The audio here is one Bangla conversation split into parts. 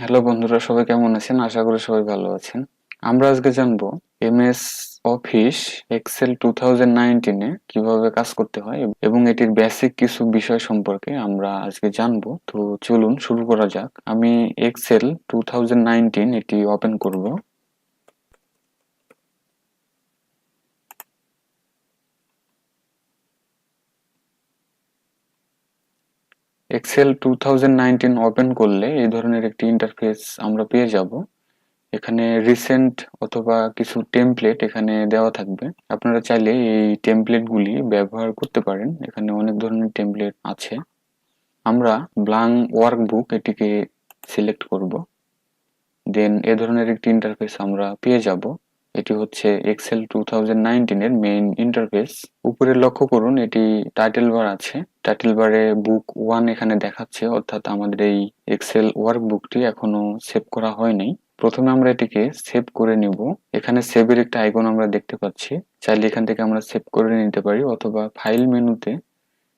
হ্যালো বন্ধুরা, সবাই কেমন আছেন? আশা করি সবাই ভালো আছেন। আমরা আজকে জানবো এমএস অফিস এক্সেল 2019 এ কিভাবে কাজ করতে হয় এবং এটির বেসিক কিছু বিষয় সম্পর্কে আমরা আজকে জানবো। তো চলুন শুরু করা যাক। আমি এক্সেল 2019 এটি ওপেন করব। এক্সেল 2019 ওপেন করলে এই ধরনের একটি ইন্টারফেস আমরা পেয়ে যাব। এখানে রিসেন্ট অথবা কিছু টেমপ্লেট এখানে দেওয়া থাকবে। আপনারা চাইলে এই টেমপ্লেট গুলি ব্যবহার করতে পারেন। এখানে অনেক ধরনের টেমপ্লেট আছে। আমরা ব্ল্যাঙ্ক ওয়ার্কবুক এটিকে সিলেক্ট করব। দেন এ ধরনের একটি ইন্টারফেস আমরা পেয়ে যাব। এটি হচ্ছে এক্সেল 2019 এর মেইন ইন্টারফেস। উপরে লক্ষ্য করুন, এটি টাইটেল বার আছে। টাইটেল বারে বুক 1 এখানে দেখাচ্ছে, অর্থাৎ আমাদের এই এক্সেল ওয়ার্কবুকটি এখনো সেভ করা হয়নি। প্রথমে আমরা এটিকে সেভ করে নিব। এখানে সেভের একটা আইকন আমরা দেখতে পাচ্ছি। চাইলে এখান থেকে আমরা সেভ করে নিতে পারি, অথবা ফাইল মেনুতে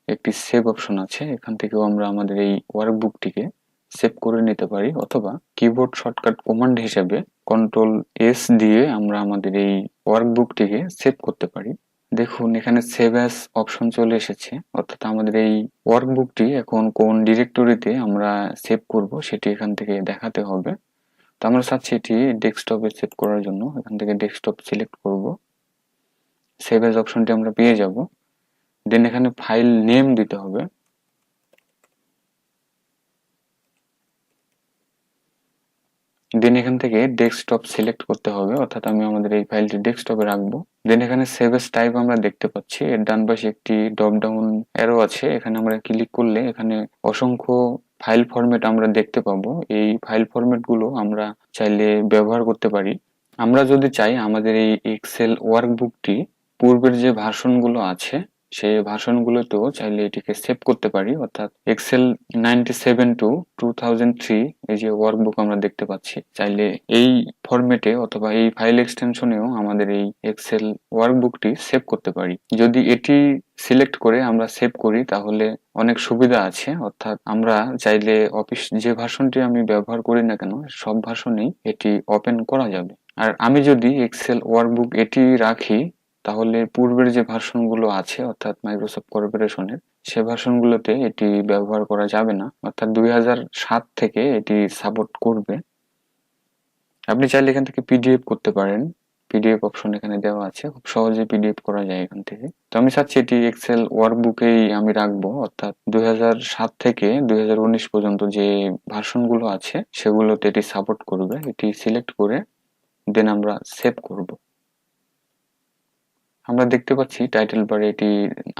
একটি সেভ অপশন আছে, এখান থেকেও আমরা আমাদের এই ওয়ার্কবুকটিকে সেভ করে নিতে পারি, অথবা কিবোর্ড শর্টকাট কমান্ড হিসেবে কন্ট্রোল এস দিয়ে আমরা আমাদের এই ওয়ার্কবুকটিকে সেভ করতে পারি। দেখুন, এখানে সেভ অ্যাজ অপশন চলে এসেছে, অর্থাৎ আমাদের এই ওয়ার্কবুকটি এখন কোন ডিরেক্টরিতে আমরা সেভ করব সেটি এখান থেকে দেখাতে হবে। তো আমরা চাচ্ছি এটি ডেস্কটপে সেভ করার জন্য। এখান থেকে ডেস্কটপ সিলেক্ট করব। সেভ অ্যাজ অপশনটি আমরা পেয়ে যাব। দেন এখানে ফাইল নেম দিতে হবে। দেন এখান থেকে ডেস্কটপ সিলেক্ট করতে হবে, অর্থাৎ আমি আমাদের এই ফাইলটি ডেস্কটপে রাখবো। দেন এখানে সেভ এস টাইপ আমরা দেখতে পাচ্ছি। এর ডান পাশে একটি ড্রপ ডাউন অ্যারো আছে। এখানে আমরা ক্লিক করলে এখানে অসংখ্য ফাইল ফরম্যাট আমরা দেখতে পাবো। এই ফাইল ফরম্যাট গুলো আমরা চাইলে ব্যবহার করতে পারি। আমরা যদি চাই আমাদের এই এক্সেল ওয়ার্কবুকটি পূর্বের যে ভার্সন গুলো আছে সেই ভার্সন গুলোতেও চাইলে এটিকে সেভ করতে পারি, অর্থাৎ এক্সেল 97 টু 2003 এই যে ওয়ার্কবুক আমরা দেখতে পাচ্ছি, চাইলে এই ফরম্যাটে অথবা এই ফাইল এক্সটেনশনেও আমাদের এই এক্সেল ওয়ার্কবুকটি সেভ করতে পারি। যদি এটি সিলেক্ট করে আমরা সেভ করি তাহলে অনেক সুবিধা আছে, অর্থাৎ আমরা চাইলে অফিস যে ভার্সনটি আমি ব্যবহার করি না কেন সব ভার্সনেই এটি ওপেন করা যাবে। আর আমি যদি এক্সেল ওয়ার্কবুক এটি রাখি তাহলে পূর্বের যে ভার্সন গুলো আছে অর্থাৎ মাইক্রোসফট কর্পোরেশনের সে ভার্সন গুলোতে এটি ব্যবহার করা যাবে না, অর্থাৎ 2007 থেকে এটি সাপোর্ট করবে। আপনি চাইলে এখান থেকে পিডিএফ করতে পারেন। পিডিএফ অপশন এখানে দেওয়া আছে, খুব সহজে পিডিএফ করা যায় এখান থেকে। তো আমি চাচ্ছি এটি এক্সেল ওয়ার্কবুকেই আমি রাখবো, অর্থাৎ 2007 থেকে 2019 পর্যন্ত যে ভার্সন গুলো আছে সেগুলোতে এটি সাপোর্ট করবে। এটি সিলেক্ট করে দেন আমরা সেভ করব। আমরা দেখতে পাচ্ছি টাইটেল বারে এটি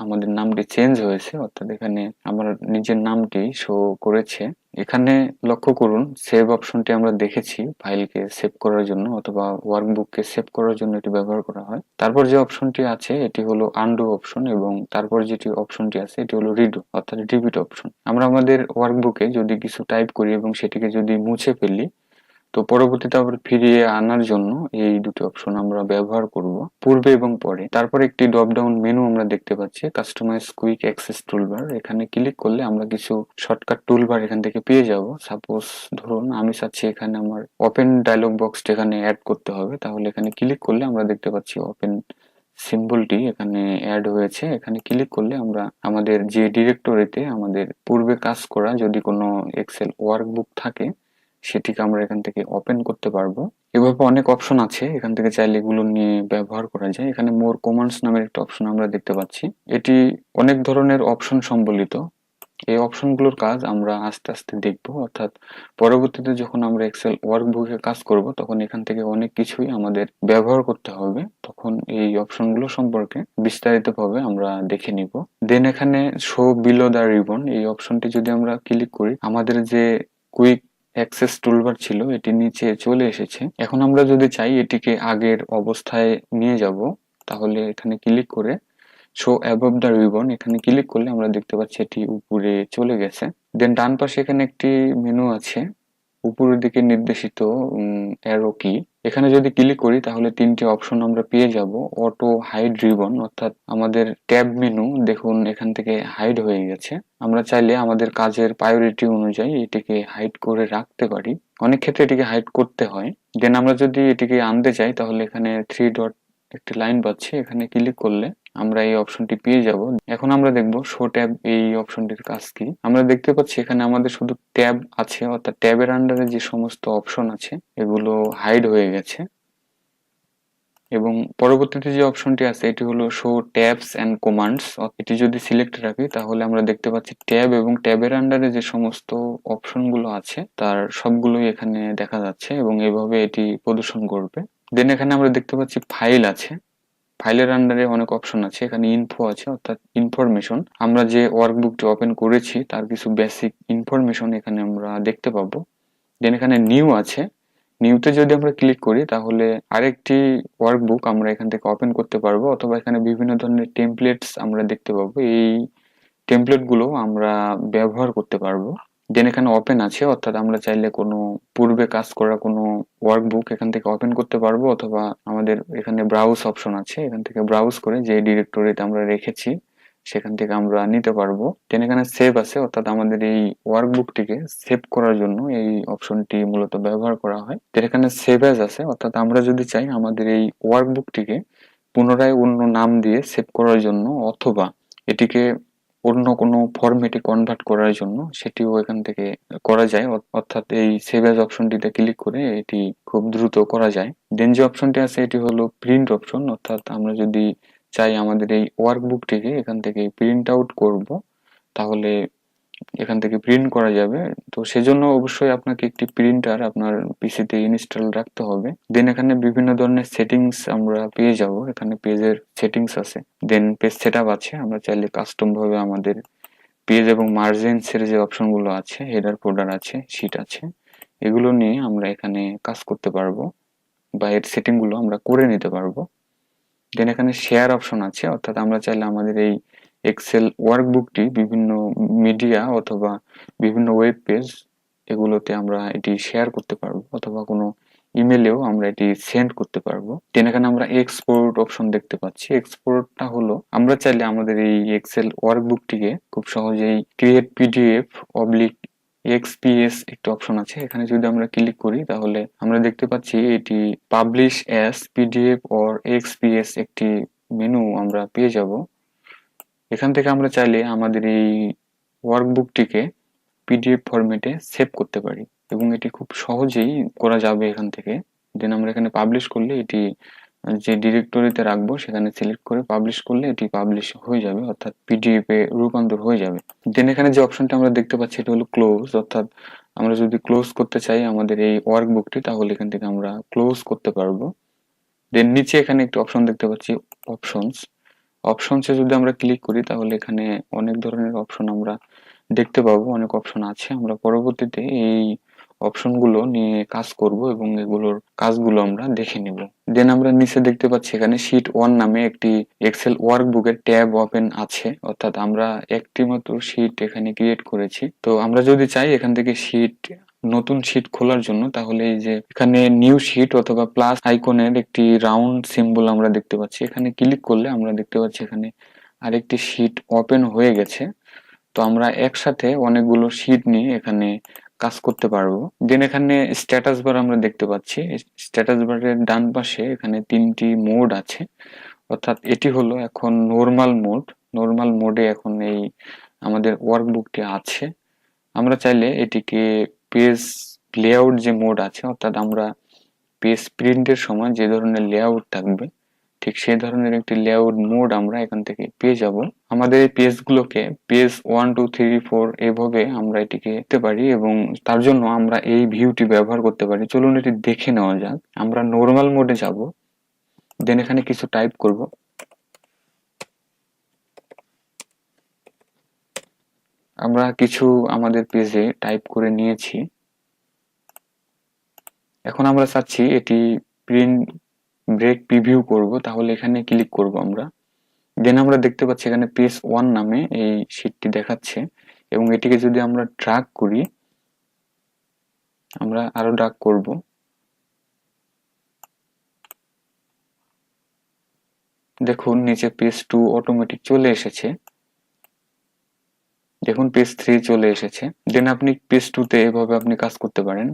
আমাদের নামটি চেঞ্জ হয়েছে, অর্থাৎ এখানে আমার নিজের নামটি শো করেছে। এখানে লক্ষ্য করুন, সেভ অপশনটি আমরা দেখেছি ফাইলকে সেভ করার জন্য অথবা ওয়ার্কবুককে সেভ করার জন্য এটি ব্যবহার করা হয়। তারপর যে অপশনটি আছে এটি হলো আনডু অপশন, এবং তারপর যেটি অপশনটি আছে এটি হলো রিডু অর্থাৎ রিপিট অপশন। আমরা আমাদের ওয়ার্কবুকে যদি কিছু টাইপ করি এবং সেটিকে যদি মুছে ফেলি তো পরবর্তীতে আবার ফিরিয়ে আনার জন্য এই দুটি অপশন আমরা ব্যবহার করব, পূর্বে এবং পরে। তারপর একটি ড্রপ ডাউন মেনু আমরা দেখতে পাচ্ছি, কাস্টমাইজ কুইক অ্যাক্সেস টুলবার। এখানে ক্লিক করলে আমরা কিছু শর্টকাট টুলবার এখান থেকে পেয়ে যাব। সাপোজ ধরুন আমি চাচ্ছি এখানে আমার ওপেন ডায়লগ বক্সটা এখানে অ্যাড করতে হবে, তাহলে এখানে ক্লিক করলে আমরা দেখতে পাচ্ছি ওপেন সিম্বলটি এখানে অ্যাড হয়েছে। এখানে ক্লিক করলে আমরা আমাদের যে ডিরেক্টরিতে আমাদের পূর্বে কাজ করা যদি কোনো এক্সেল ওয়ার্কবুক থাকে সেটিকে আমরা এখান থেকে ওপেন করতে পারবো। এভাবে অনেক অপশন আছে, এখান থেকে চাইলে এগুলো নিয়ে ব্যবহার করা যায়। এখানে মোর কমান্ডস নামের একটা অপশন আমরা দেখতে পাচ্ছি। এটি অনেক ধরনের অপশন সম্বলিত। এই অপশনগুলোর কাজ আমরা আস্তে আস্তে দেখব, অর্থাৎ পরবর্তীতে যখন আমরা এক্সেল ওয়ার্কবুকে কাজ করব তখন এখান থেকে অনেক কিছুই আমাদের ব্যবহার করতে হবে, তখন এই অপশনগুলো সম্পর্কে বিস্তারিতভাবে আমরা দেখে নিব। দেন এখানে শো বিলো দ্য রিবন এই অপশনটি যদি আমরা ক্লিক করি আমাদের যে কুইক অ্যাক্সেস টুলবার ছিল এটি নিচে চলে এসেছে। এখন আমরা যদি চাই এটিকে আগের অবস্থায় নিয়ে যাব তাহলে এখানে ক্লিক করে শো অ্যাবভ দ্য রিবন এখানে ক্লিক করলে আমরা দেখতে পাচ্ছি এটি উপরে চলে গেছে। দেন ডান পাশে এখানে একটি মেনু আছে, উপরের দিকে নির্দেশিত অ্যারো কি, এখানে যদি ক্লিক করি তাহলে তিনটি অপশন আমরা পেয়ে যাব। অটো হাইড রিবন, অর্থাৎ আমাদের ট্যাব মেনু দেখুন এখান থেকে হাইড হয়ে গেছে। আমরা চাইলে আমাদের কাজের প্রায়োরিটি অনুযায়ী এটিকে হাইড করে রাখতে পারি। অনেক ক্ষেত্রে এটিকে হাইড করতে হয়। দেন আমরা যদি এটিকে আনতে চাই তাহলে এখানে 3 ডট একটি লাইন পাচ্ছি, এখানে ক্লিক করলে আমরা এই অপশনটি পেয়ে যাব। এখন আমরা দেখব শো ট্যাব এই অপশনটির কাজ কি। আমরা দেখতে পাচ্ছি এখানে আমাদের শুধু ট্যাব আছে, অর্থাৎ ট্যাবের আন্ডারে যে সমস্ত অপশন আছে এগুলো হাইড হয়ে গেছে। এবং পরবর্তীতে যে অপশনটি আছে এটি হলো শো ট্যাবস এন্ড কমান্ডস। এটি যদি সিলেক্ট রাখি তাহলে আমরা দেখতে পাচ্ছি ট্যাব এবং ট্যাবের আন্ডারে যে সমস্ত অপশন গুলো আছে তার সবগুলোই এখানে দেখা যাচ্ছে এবং এভাবে এটি প্রদর্শন করবে। দেন এখানে আমরা দেখতে পাচ্ছি ফাইল আছে। ফাইলের আন্ডারে অনেক অপশন আছে, এখানে ইনফো আছে অর্থাৎ ইনফরমেশন। আমরা যে ওয়ার্কবুকটি ওপেন করেছি তার কিছু বেসিক ইনফরমেশন এখানে আমরা দেখতে পাবো। দেন এখানে নিউ আছে। নিউতে যদি আমরা ক্লিক করি তাহলে আরেকটি ওয়ার্কবুক আমরা এখান থেকে ওপেন করতে পারবো, অথবা এখানে বিভিন্ন ধরনের টেমপ্লেটস আমরা দেখতে পাবো। এই টেমপ্লেট গুলো আমরা ব্যবহার করতে পারবো। দেন এখানে ওপেন আছে, অর্থাৎ আমরা চাইলে কোনো পূর্বে কাজ করা কোনো ওয়ার্কবুক এখান থেকে ওপেন করতে পারবো, অথবা আমাদের এখানে ব্রাউজ অপশন আছে, এখান থেকে ব্রাউজ করে যে ডিরেক্টরিতে আমরা রেখেছি সেখান থেকে আমরা নিতে পারবো। দেন এখানে সেভ আছে, অর্থাৎ আমাদের এই ওয়ার্কবুকটিকে সেভ করার জন্য এই অপশনটি মূলত ব্যবহার করা হয়। দেন এখানে সেভ অ্যাজ আছে, অর্থাৎ আমরা যদি চাই আমাদের এই ওয়ার্কবুকটিকে পুনরায় অন্য নাম দিয়ে সেভ করার জন্য, অথবা এটিকে অন্য কোনো ফরম্যাটে কনভার্ট করার জন্য, সেটিও এখান থেকে করা যায়। অর্থাৎ এই সেভ অ্যাজ অপশনটিতে ক্লিক করে এটি খুব দ্রুত করা যায়। দেন যে অপশনটি আছে এটি হলো প্রিন্ট অপশন, অর্থাৎ আমরা যদি চাই আমাদের এই ওয়ার্কবুকটিকে এখান থেকে প্রিন্ট আউট করব তাহলে এখান থেকে প্রিন্ট করা যাবে। তো সেজন্য অবশ্যই আপনাকে একটি প্রিন্টার আপনার পিসিতে ইনস্টল রাখতে হবে। দেন এখানে বিভিন্ন ধরনের সেটিংস আমরা পেয়ে যাব, এখানে পেজের সেটিংস আছে, দেন পেজ সেটআপ আছে। আমরা চাইলে কাস্টম ভাবে আমাদের পেজ এবং মার্জিনস এর যে অপশন গুলো আছে, হেডার ফোল্ডার আছে, শীট আছে, এগুলো নিয়ে আমরা এখানে কাজ করতে পারবো বা এর সেটিং গুলো আমরা করে নিতে পারবো। দেন এখানে শেয়ার অপশন আছে, অর্থাৎ আমরা চাইলে আমাদের এই এক্সেল ওয়ার্কবুকটি বিভিন্ন মিডিয়া অথবা বিভিন্ন ওয়েব পেজ এগুলোতে আমরা এটি শেয়ার করতে পারবো, অথবা কোনো ইমেলেও আমরা এটি সেন্ড করতে পারবো। দেন এখানে আমরা এক্সপোর্ট অপশন দেখতে পাচ্ছি। এক্সপোর্টটা হলো আমরা চাইলে আমাদের এই এক্সেল ওয়ার্কবুকটিকে খুব সহজেই ক্রিয়েট পিডিএফ অবলিক এক্সপিএস একটি অপশন আছে, এখানে যদি আমরা ক্লিক করি তাহলে আমরা দেখতে পাচ্ছি এটি publish as PDF or XPS একটি মেনু আমরা পেয়ে যাব। এখান থেকে আমরা চাইলে আমাদের এই ওয়ার্কবুকটিকে পিডিএফ ফরম্যাটে সেভ করতে পারি এবং এটি খুব সহজেই করা যাবে এখান থেকে। দেন আমরা এখানে পাবলিশ করলে এটি যে ডিরেক্টরিতে রাখবো সেখানে সিলেক্ট করে পাবলিশ করলে এটি পাবলিশ হয়ে যাবে, অর্থাৎ পিডিএফ এ রূপান্তর হয়ে যাবে। দেন এখানে যে অপশনটা আমরা দেখতে পাচ্ছি এটা হলো ক্লোজ, অর্থাৎ আমরা যদি ক্লোজ করতে চাই আমাদের এই ওয়ার্কবুকটি তাহলে এখান থেকে আমরা ক্লোজ করতে পারবো। দেন নিচে এখানে একটি অপশন দেখতে পাচ্ছি অপশনস। অপশনসে যদি আমরা ক্লিক করি তাহলে এখানে অনেক ধরনের অপশন আমরা দেখতে পাবো, অনেক অপশন আছে। আমরা পরবর্তীতে এই অপশনগুলো নিয়ে কাজ করব এবং এগুলোর কাজগুলো আমরা দেখে নিব। দেন আমরা নিচে দেখতে পাচ্ছি এখানে শীট 1 নামে একটি এক্সেল ওয়ার্কবুকের ট্যাব ওপেন আছে, অর্থাৎ আমরা একটি মাত্র শীট এখানে ক্রিয়েট করেছি। তো আমরা যদি চাই এখান থেকে শীট নতুন শীট খোলার জন্য তাহলে এই যে এখানে নিউ শীট অথবা প্লাস আইকনের একটি রাউন্ড সিম্বল আমরা দেখতে পাচ্ছি, এখানে ক্লিক করলে আমরা দেখতে পাচ্ছি এখানে আরেকটি শীট ওপেন হয়ে গেছে। তো আমরা একসাথে অনেকগুলো শীট নিয়ে এখানে কাজ করতে পারবো। দেন এখানে স্ট্যাটাস বার আমরা দেখতে পাচ্ছি। স্ট্যাটাস বারের ডান পাশে এখানে তিনটি মোড আছে, অর্থাৎ এটি হলো এখন নরমাল মোড। নরমাল মোডে এখন এই আমাদের ওয়ার্কবুকটি আছে। আমরা চাইলে এটিকে পেজ লেআউট যে মোড আছে, অর্থাৎ আমরা পেজ প্রিন্টের সময় যে ধরনের লেআউট থাকবে ঠিক সেই ধরনের একটি লেআউট মোড আমরা এখান থেকে পেয়ে যাব। আমাদের এই পেজগুলোকে পেজ 1 2 3 4 এভাবে আমরা এটিকে দেখতে পারি এবং তার জন্য আমরা এই ভিউটি ব্যবহার করতে পারি। চলুন এটি দেখে নেওয়া যাক। আমরা নরমাল মোডে যাব, দেন এখানে কিছু টাইপ করব। আমরা কিছু আমাদের পেজে টাইপ করে নিয়েছি। এখন আমরা চাচ্ছি এটি প্রিন্ট ব্রেক প্রিভিউ করব, তাহলে এখানে ক্লিক করব আমরা। দেন আমরা দেখতে পাচ্ছি এখানে পেজ 1 নামে এই শীটটি দেখাচ্ছে এবং এটিকে যদি আমরা ড্র্যাগ করি, আমরা আরো ড্র্যাগ করব, দেখুন নিচে পেজ 2 অটোমেটিক চলে এসেছে। দেখুন পেজ 3 চলে এসেছে। দেন আপনি পেজ 2 তে এভাবে আপনি কাজ করতে পারেন।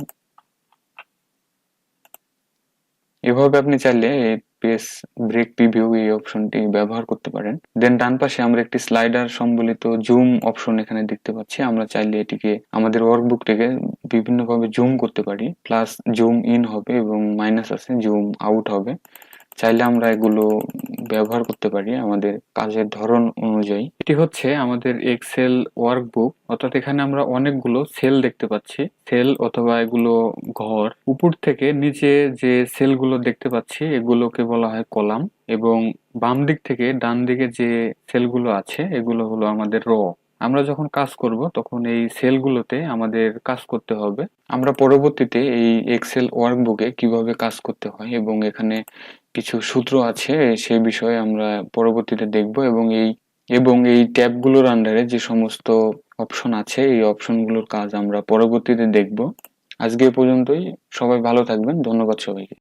এভাবে আপনি চাইলে এই পেজ ব্রেক প্রিভিউ এই অপশনটি ব্যবহার করতে পারেন। দেন ডান পাশে আমরা একটি স্লাইডার সম্বলিত জুম অপশন এখানে দেখতে পাচ্ছি। আমরা চাইলে এটিকে আমাদের ওয়ার্কবুকটিকে বিভিন্নভাবে জুম করতে পারি। প্লাস জুম ইন হবে এবং মাইনাস আছে জুম আউট হবে। চাইলে আমরা এগুলো ব্যবহার করতে পারি আমাদের কাজের ধরন অনুযায়ী। এটি হচ্ছে আমাদের এক্সেল ওয়ার্কবুক, অর্থাৎ এখানে আমরা অনেকগুলো সেল দেখতে পাচ্ছি। সেল অথবা এগুলো ঘর। উপর থেকে নিচে যে সেলগুলো দেখতে পাচ্ছি এগুলোকে বলা হয় কলাম, এবং বাম দিক থেকে ডান দিকে যে সেলগুলো আছে এগুলো হলো আমাদের র। আমরা যখন কাজ করব তখন এই সেলগুলোতে আমাদের কাজ করতে হবে। আমরা পরবর্তীতে এই এক্সেল ওয়ার্কবুকে কিভাবে কাজ করতে হয় এবং এখানে কিছু সূত্র আছে সেই বিষয়ে আমরা পরবর্তীতে দেখব, এবং এই ট্যাবগুলোর আন্ডারে যে সমস্ত অপশন আছে এই অপশনগুলোর কাজ আমরা পরবর্তীতে দেখব। আজকে এ পর্যন্তই। সবাই ভালো থাকবেন। ধন্যবাদ সবাইকে।